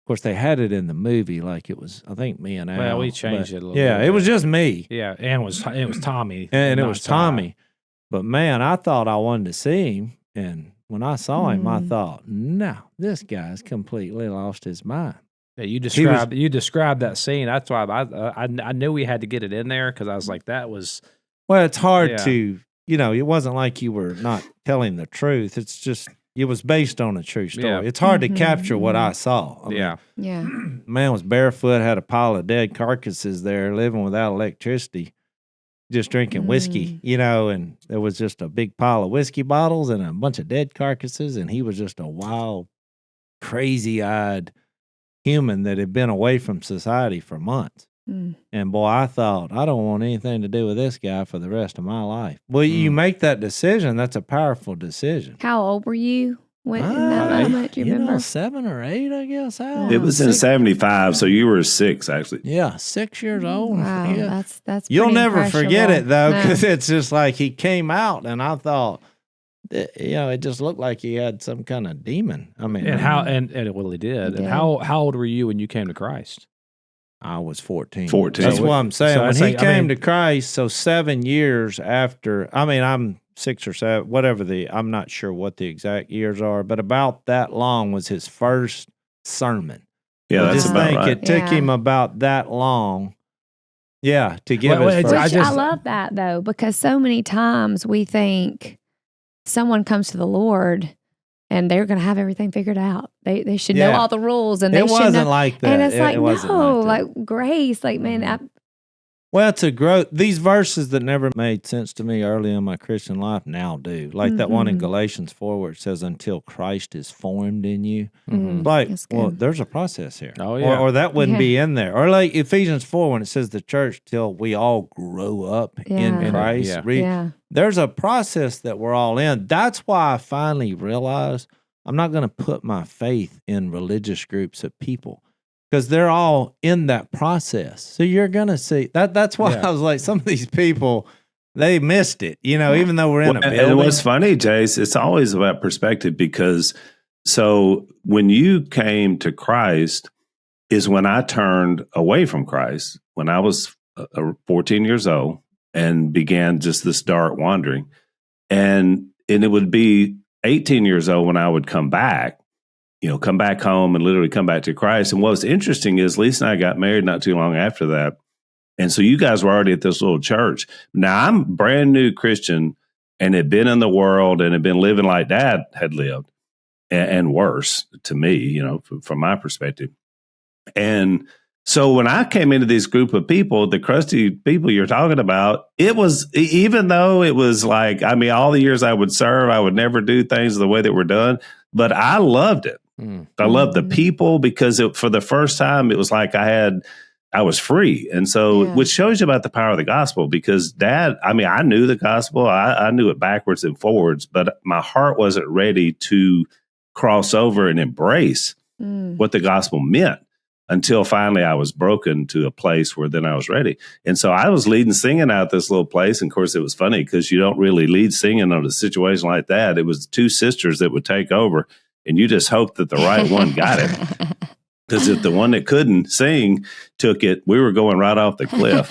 D: Of course, they had it in the movie, like it was, I think, me and Al.
E: Well, we changed it a little bit.
D: Yeah, it was just me.
E: Yeah, and it was Tommy.
D: And it was Tommy. But man, I thought I wanted to see him. And when I saw him, I thought, no, this guy's completely lost his mind.
E: Yeah, you described that scene. That's why I knew we had to get it in there because I was like, that was.
D: Well, it's hard to, it wasn't like you were not telling the truth. It's just. It was based on a true story.
E: Yeah.
D: It's hard to capture what I saw. Man was barefoot, had a pile of dead carcasses there, living without electricity, just drinking whiskey, and there was just a big pile of whiskey bottles and a bunch of dead carcasses, and he was just a wild, crazy-eyed human that had been away from society for months. And boy, I thought, I don't want anything to do with this guy for the rest of my life. Well, you make that decision. That's a powerful decision.
C: How old were you in that moment? Do you remember?
D: 7 or 8, I guess.
B: It was in 75, so you were 6, actually.
D: Yeah, 6 years old.
C: Wow,
D: Yeah.
C: that's
D: You'll
C: pretty
D: never forget
C: impressionable.
D: it, though,
C: No.
D: because it's just like he came out, and I thought, it just looked like he had some kind of demon.
E: And he did. And how old were you when you came to Christ?
D: I was 14.
B: 14.
D: That's what I'm saying.
E: So
D: When he came to Christ, so 7 years after, I'm 6 or 7, whatever I'm not sure what the exact years are, but about that long was his first sermon.
B: Yeah,
D: I
B: that's
D: just
B: about
D: think
B: right.
D: it took him about that long. Yeah, to give
E: Well,
D: his
E: it's-
D: first.
C: Which I love that though, because so many times we think someone comes to the Lord and they're going to have everything figured out. They should know all the rules, and they
D: it
C: should
D: wasn't
C: know.
D: like that.
C: And it's
D: It wasn't
C: no,
D: like that.
C: like grace, like man,
D: Well, it's a growth. These verses that never made sense to me early in my Christian life now do. Like that one in Galatians 4 where it says, until Christ is formed in you. Like,
C: that's
D: well,
C: good.
D: there's a process here.
E: Oh, yeah.
D: Or that wouldn't be in there. Or like Ephesians 4 when it says the church till we all grow up in
C: Yeah.
D: Christ.
E: Yeah.
D: There's a process that we're all in. That's why I finally realized I'm not going to put my faith in religious groups of people, because they're all in that process. So you're going to see that. That's why I was like, some of these people, they missed it, even though we're in a building.
B: And what's funny, Jase, it's always about perspective, because so when you came to Christ is when I turned away from Christ, when I was 14 years old and began just this dark wandering. And it would be 18 years old when I would come back home and literally come back to Christ. And what's interesting is Lisa and I got married not too long after that. And so you guys were already at this little church. Now I'm a brand new Christian and had been in the world and had been living like Dad had lived, and worse to me, from my perspective. And so when I came into this group of people, the crusty people you're talking about, it was, even though it was like, all the years I would serve, I would never do things the way that were done, but I loved it. I loved the people, because for the first time, it was like I was free. And so, which shows you about the power of the gospel, because Dad, I knew the gospel. I knew it backwards and forwards, but my heart wasn't ready to cross over and embrace what the gospel meant. until finally I was broken to a place where then I was ready. And so I was leading singing out this little place. And of course, it was funny because you don't really lead singing on a situation like that. It was two sisters that would take over, and you just hope that the right one got it. Because if the one that couldn't sing took it, we were going right off the cliff.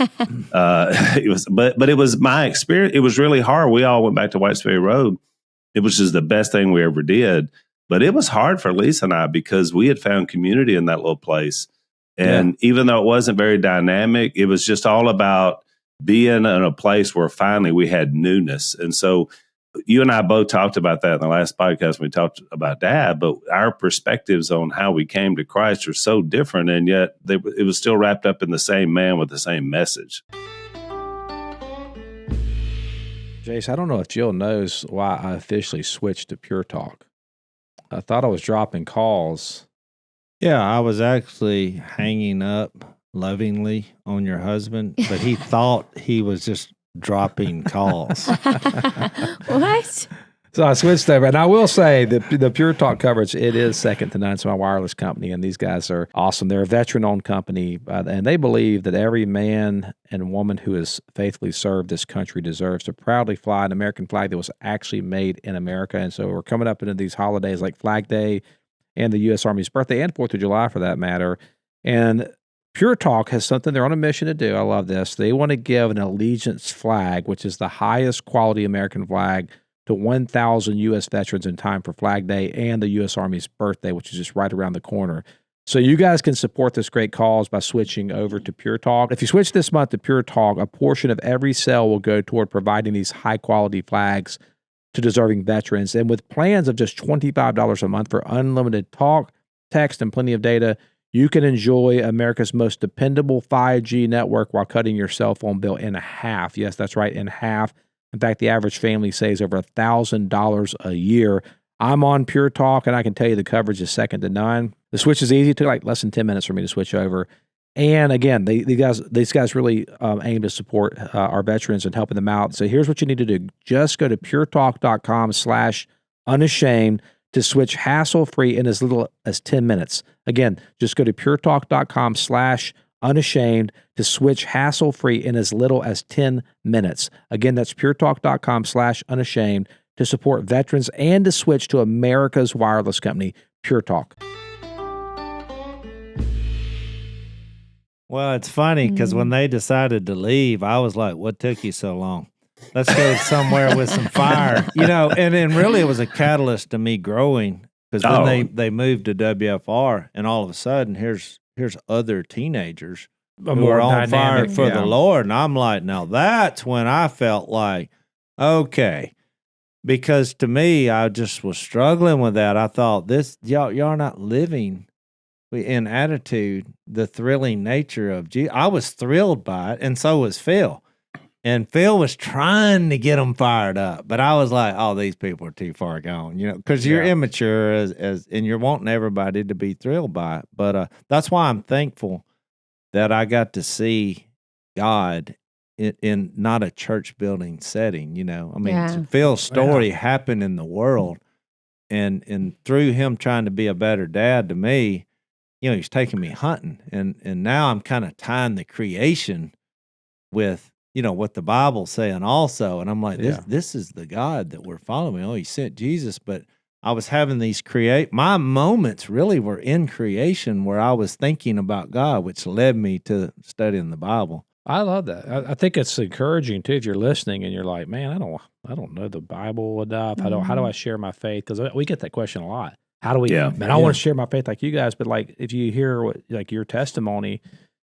B: But it was my experience. It was really hard. We all went back to Whites Ferry Road. It was just the best thing we ever did. But it was hard for Lisa and I because we had found community in that little place. And even though it wasn't very dynamic, it was just all about being in a place where finally we had newness. And so you and I both talked about that in the last podcast when we talked about Dad, but our perspectives on how we came to Christ are so different, and yet it was still wrapped up in the same man with the same message.
E: Jase, I don't know if Jill knows why I officially switched to Pure Talk. I thought I was dropping calls.
D: Yeah, I was actually hanging up lovingly on your husband, but he thought he was just dropping calls.
C: What?
E: So I switched over, and I will say that the Pure Talk coverage, it is second to none. It's my wireless company, and these guys are awesome. They're a veteran-owned company, and they believe that every man and woman who has faithfully served this country deserves to proudly fly an American flag that was actually made in America. And so we're coming up into these holidays like Flag Day and the U.S. Army's birthday and 4th of July for that matter. And Pure Talk has something they're on a mission to do. I love this. They want to give an allegiance flag, which is the highest quality American flag, to 1,000 U.S. veterans in time for Flag Day and the U.S. Army's birthday, which is just right around the corner. So you guys can support this great cause by switching over to Pure Talk. If you switch this month to Pure Talk, a portion of every sale will go toward providing these high-quality flags to deserving veterans. And with plans of just $25 a month for unlimited talk, text, and plenty of data, you can enjoy America's most dependable 5G network while cutting your cell phone bill in half. Yes, that's right, in half. In fact, the average family saves over $1,000 a year. I'm on Pure Talk, and I can tell you the coverage is second to none. The switch is easy. It took like less than 10 minutes for me to switch over. And again, these guys really aim to support our veterans and helping them out. So here's what you need to do. Just go to puretalk.com/unashamed to switch hassle-free in as little as 10 minutes. Again, just go to puretalk.com/unashamed to switch hassle-free in as little as 10 minutes. Again, that's puretalk.com/unashamed to support veterans and to switch to America's wireless company, Pure Talk.
D: Well, it's funny because when they decided to leave, I was like, what took you so long? Let's go somewhere with some fire, and really it was a catalyst to me growing because then they moved to WFR, and all of a sudden here's other teenagers who are on fire for the Lord. And I'm like, now that's when I felt like, okay, because to me, I just was struggling with that. I thought y'all are not living in attitude, the thrilling nature of Jesus. I was thrilled by it, and so was Phil. And Phil was trying to get them fired up, but I was like, "Oh, these people are too far gone," because you're immature and you're wanting everybody to be thrilled by it. But that's why I'm thankful that I got to see God in not a church building setting. I mean, Phil's story happened in the world, and through him trying to be a better dad to me, he's taking me hunting, and now I'm kind of tying the creation with what the Bible's saying also. And I'm like, this is the God that we're following. Oh, he sent Jesus. But I was having my moments really were in creation where I was thinking about God, which led me to studying the Bible.
E: I love that. I think it's encouraging too if you're listening and you're like, man, I don't know the Bible enough. How do I share my faith? Because we get that question a lot. How do we? Yeah. Man, I want to share my faith like you guys, but like if you hear what your testimony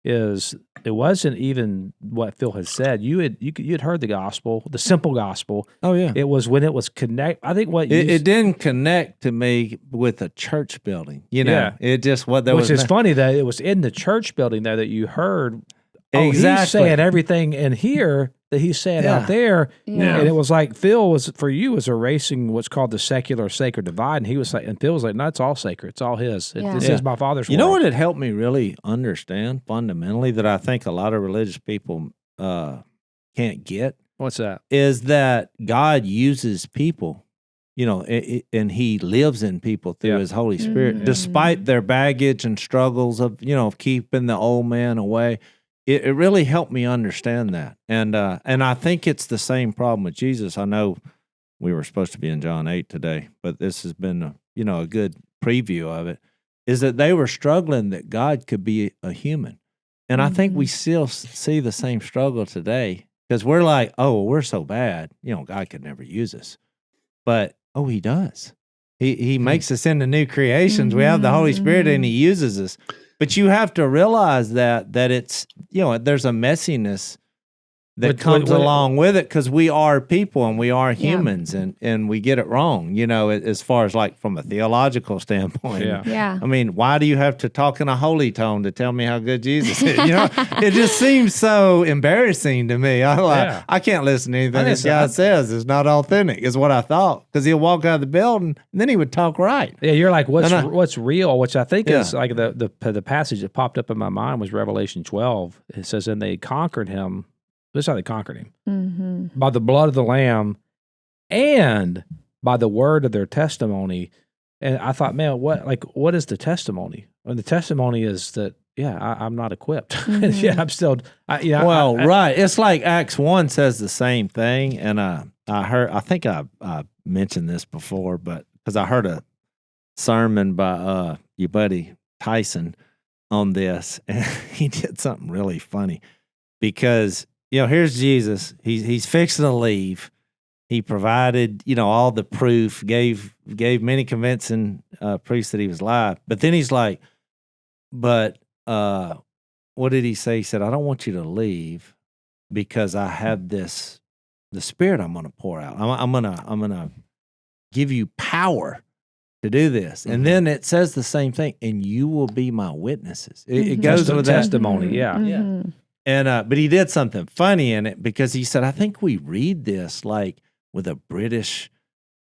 E: is, it wasn't even what Phil has said. You had heard the gospel, the simple gospel. Oh yeah, it was when it was connect. I think it didn't connect to me with a church building. It just which is funny that it was in the church building there that you heard. Exactly. He's saying everything in here that he's saying out there. Yeah. And it was like Phil was erasing what's called the secular sacred divide. And Phil was like, no, it's all sacred. It's all his. This is my Father's word.
D: You know what it helped me really understand fundamentally that I think a lot of religious people can't get?
E: What's that?
D: Is that God uses people and he lives in people through
E: Yeah.
D: his Holy Spirit,
C: Mhm.
D: despite their baggage and struggles of, of keeping the old man away. It really helped me understand that. And I think it's the same problem with Jesus. I know we were supposed to be in John 8 today, but this has been a good preview of it, is that they were struggling that God could be a human. And I think we still see the same struggle today, because we're like, oh, we're so bad, God could never use us. But, oh, he does. He makes us into new creations. We have the Holy Spirit and he uses us. But you have to realize that it's, there's a messiness that comes along with it, because we are people and we are humans, and we get it wrong, as far as like from a theological standpoint.
C: Yeah.
D: I mean, why do you have to talk in a holy tone to tell me how good Jesus is? It just seems so embarrassing to me. I can't listen to anything this guy says. It's not authentic, is what I thought, because he'll walk out of the building and then he would talk right.
E: Yeah, you're like, what's real, which I think is like the passage that popped up in my mind was Revelation 12. It says, and they conquered him. This is how they conquered him. By the blood of the Lamb and by the word of their testimony. And I thought, man, what is the testimony? And the testimony is that, I'm not equipped. I'm still,
D: right. It's like Acts 1 says the same thing. And I think I mentioned this before, but because I heard a sermon by your buddy Tyson on this, and he did something really funny, because here's Jesus. He's fixing to leave. He provided, all the proof, gave many convincing proofs that he was alive. But then he's like, what did he say? He said, I don't want you to leave, because I have the Spirit I'm going to pour out. I'm going to give you power to do this. And then it says the same thing, and you will be my witnesses. It goes with that
E: testimony. Yeah.
D: And but he did something funny in it, because he said, I think we read this like with a British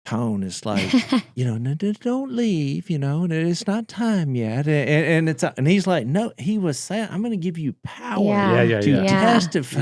D: tone. It's like, no, don't leave, it's not time yet. And he's like, no, he was saying, I'm going to give you power to testify,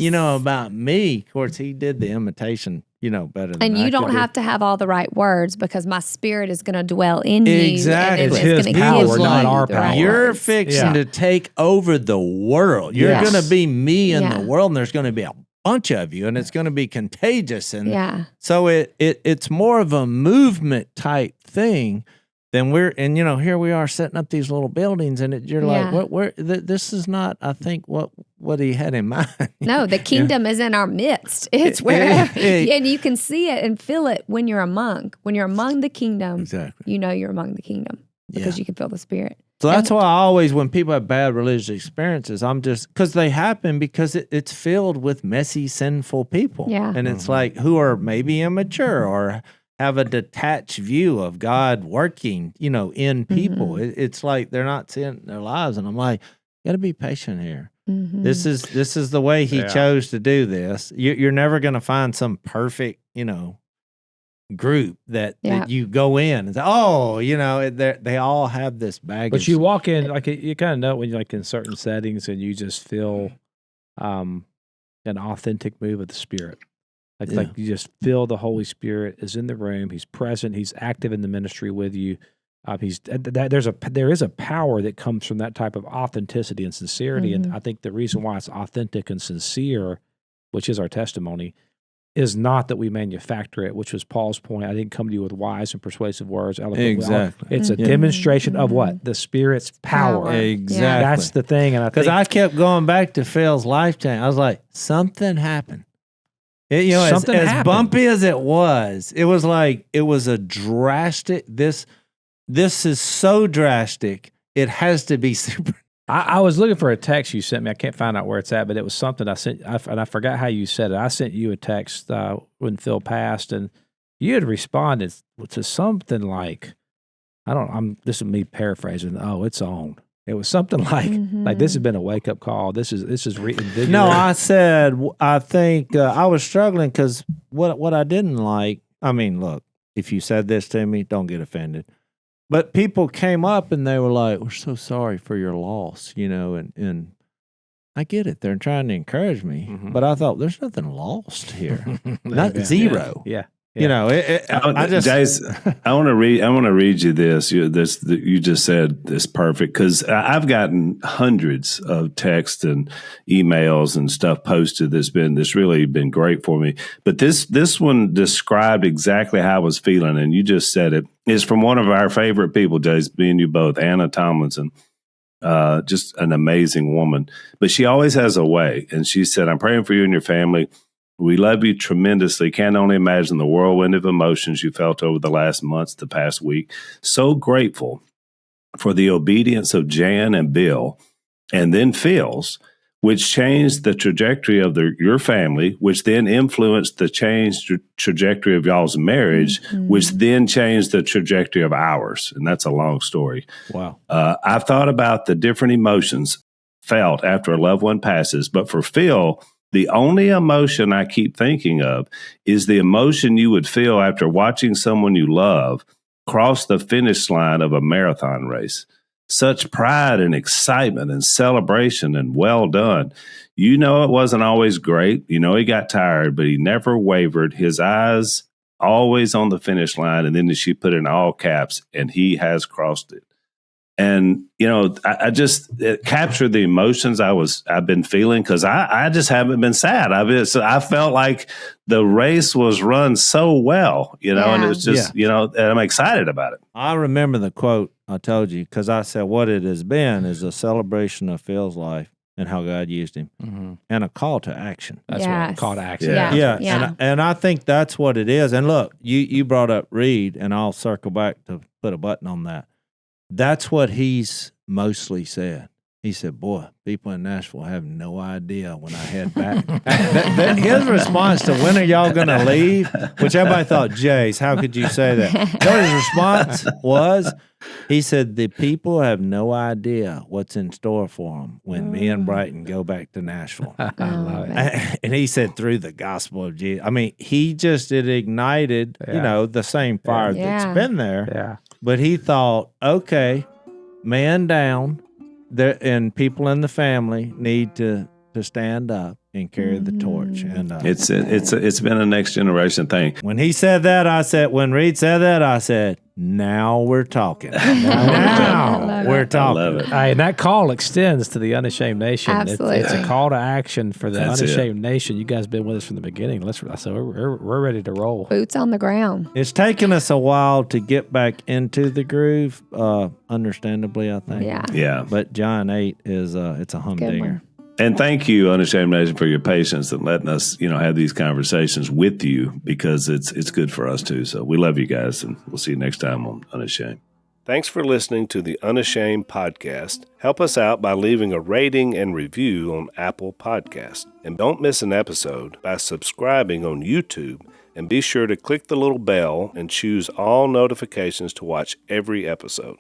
D: about me. Of course, he did the imitation, better than
C: And you don't have to have all the right words, because my Spirit is going to dwell in you.
D: Exactly.
E: It's his power, not our power.
D: You're fixing to take over the world. You're going to be me in the world, and there's going to be a bunch of you, and it's going to be contagious. And so it's more of a movement type thing than here we are setting up these little buildings, and you're like, this is not, I think, what he had in mind.
C: No, the kingdom is in our midst. It's wherever, and you can see it and feel it when you're among the kingdom.
D: Exactly.
C: You're among the kingdom, because you can feel the Spirit.
D: So that's why I always, when people have bad religious experiences, because they happen because it's filled with messy, sinful people. Yeah. And it's like, who are maybe immature or have a detached view of God working, in people. It's like they're not seeing their lives. And I'm like, you got to be patient here. This is the way he chose to do this. You're never going to find some perfect, group that you go in and say, they all have this baggage.
E: But you walk in, like, you kind of know when you're like in certain settings and you just feel an authentic move of the Spirit. Like you just feel the Holy Spirit is in the room. He's present. He's active in the ministry with you. There is a power that comes from that type of authenticity and sincerity. And I think the reason why it's authentic and sincere, which is our testimony, is not that we manufacture it, which was Paul's point. I didn't come to you with wise and persuasive words.
D: Exactly.
E: It's a demonstration of what? The Spirit's power.
D: Exactly.
E: That's the thing. And
D: because I kept going back to Phil's life change. I was like, something happened.
E: Something
D: as
E: happened.
D: Bumpy as it was like, it was a drastic, this is so drastic, it has to be super.
E: I was looking for a text you sent me. I can't find out where it's at, but it was something I sent, and I forgot how you said it. I sent you a text when Phil passed, and you had responded to something like, this is me paraphrasing. Oh, it's on. It was something like this has been a wake up call. This is reinvigorating.
D: No, I said I think I was struggling because what I didn't like. I mean, look, if you said this to me, don't get offended. But people came up and they were like, "We're so sorry for your loss," and I get it. They're trying to encourage me, but I thought there's nothing lost here, not zero.
E: Yeah.
D: You know, I just
B: Jase, I want to read you this. You just said this perfect, because I've gotten hundreds of texts and emails and stuff posted. That's really been great for me. But this one described exactly how I was feeling, and you just said it. It's from one of our favorite people, Jase, me and you both, Anna Tomlinson. Just an amazing woman, but she always has a way. And she said, "I'm praying for you and your family. We love you tremendously. Can't only imagine the whirlwind of emotions you felt over the last months, the past week. So grateful for the obedience of Jan and Bill, and then Phil's, which changed the trajectory of your family, which then influenced the changed trajectory of y'all's marriage, which then changed the trajectory of ours." And that's a long story.
D: wow.
B: I've thought about the different emotions felt after a loved one passes, but for Phil, the only emotion I keep thinking of is the emotion you would feel after watching someone you love cross the finish line of a marathon race. Such pride and excitement and celebration, and well done. You know, it wasn't always great. You know, he got tired, but he never wavered. His eyes always on the finish line. And then she put in all caps, and he has crossed it. And, you know, it captured the emotions I've been feeling, because I just haven't been sad. I felt like the race was run so well, you know, and it was just, you know, and I'm excited about it.
D: I remember the quote I told you, because I said what it has been is a celebration of Phil's life and how God used him, and a call to action.
E: That's what call to action.
C: Yeah.
D: And I think that's what it is. And look, you brought up Reed, and I'll circle back to put a button on that. That's what he's mostly said. He said, "Boy, people in Nashville have no idea when I head back." His response to, "When are y'all going to leave?" Which everybody thought, "Jase, how could you say that?" No, his response was, he said, "The people have no idea what's in store for them when me and Brighton go back to Nashville."
E: I love it.
D: And he said, through the gospel of Jesus. I mean, it ignited, you know, the same fire that's been there.
E: Yeah.
D: But he thought, okay, man down, and people in the family need to stand up and carry the torch. And
B: It's been a next generation thing.
D: when Reed said that, I said, now we're talking. Now we're talking.
B: I love it.
E: And that call extends to the Unashamed Nation.
C: Absolutely.
E: It's a call to action for the
B: That's
E: Unashamed Nation. You guys been with us from the beginning. So we're ready to roll.
C: Boots on the ground.
D: It's taken us a while to get back into the groove, understandably, I think.
C: Yeah.
B: Yeah.
D: But John 8 is it's a
C: Good
D: humdinger.
C: one.
B: And thank you, Unashamed Nation, for your patience and letting us, you know, have these conversations with you, because it's good for us too. So we love you guys, and we'll see you next time on Unashamed. Thanks for listening to the Unashamed podcast. Help us out by leaving a rating and review on Apple Podcasts. And don't miss an episode by subscribing on YouTube. And be sure to click the little bell and choose all notifications to watch every episode.